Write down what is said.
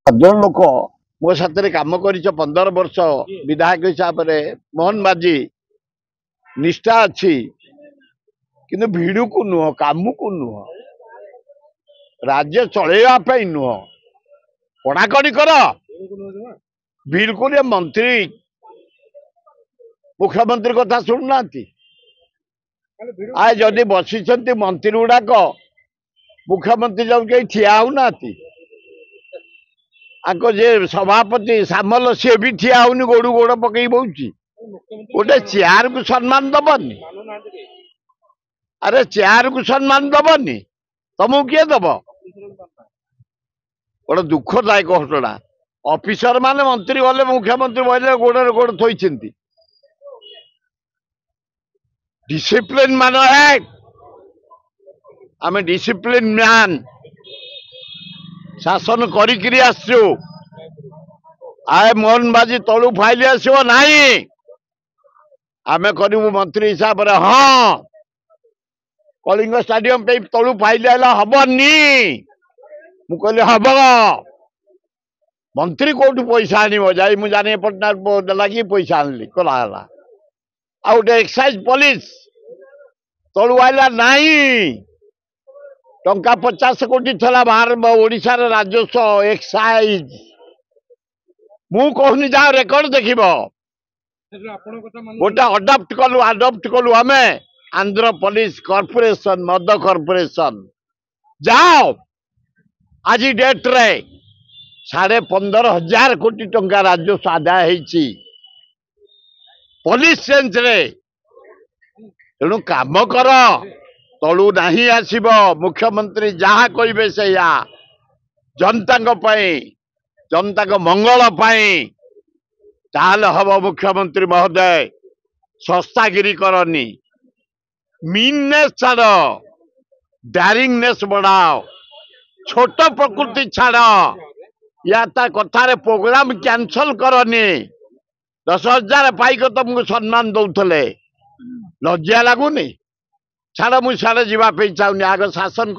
सज्जन लोक मो साथ कम कर 15 वर्ष विधायक हिसाब से मोहन माझी निष्ठा अच्छी कि भिड़ को नुह काम को नुह राज्य चलवाई नुह पढ़ाकड़ी कर बिल्कुल मंत्री मुख्यमंत्री कथा शुणुना आ जदि बसी मंत्री गुड़ाक मुख्यमंत्री जब कहीं ठिया होना आको जे सभापति सामल सी भी ठिया होनी गोड़ गोड़ पकई बोची गोटे चेयर को सम्मान दबनी अरे चेयर को सम्मान दबनी तुमको किए दब गोटे दुखदायक घटना ऑफिसर माने मंत्री गले मुख्यमंत्री बोले गोड़ गोड़ थोड़ी डिसिप्लिन मान है आम डिसिप्लिन मैन शासन करी आसु आए मोहन माझी तलु फाइल आसो ना आम करू मंत्री हिसाब से हाँ कलिंग स्टाडियम पे तलु फाइल आला हबनी मु कहली हम मंत्री कौटू पैसा आनब जाए मुझे जाने पटनायक लगे पैसा आनली कला आ गए एक्साइज पुलिस तलु आइला नहीं टंका 50 कोटी थला बाहर ओडिशा रे राजस्व एक्साइज मु कहनी जा रेकर्ड देखिब गोटे अडप्ट कलु आमे आंध्र पुलिस कॉर्पोरेशन मद कॉर्पोरेशन जाओ आज डेट रे 15,500 कोटी टंका राजस्व आदाय होईची पुलिस सेंस रे तेणु काम कर तलु नहीं आसब मुख्यमंत्री जहाँ कहे से जनता जनता मंगल ताल हम मुख्यमंत्री महोदय सस्तागिरी करनी मीननेस छाड़ डायरिंगनेस बढ़ाओ छोट प्रकृति छाड़ या कथार प्रोग्राम कैंसल करनी 10,000 पाइक तुमको सम्मान दौले लज्जा लगुनि छाड़ मुझे जावाई चाहूनी आग शासन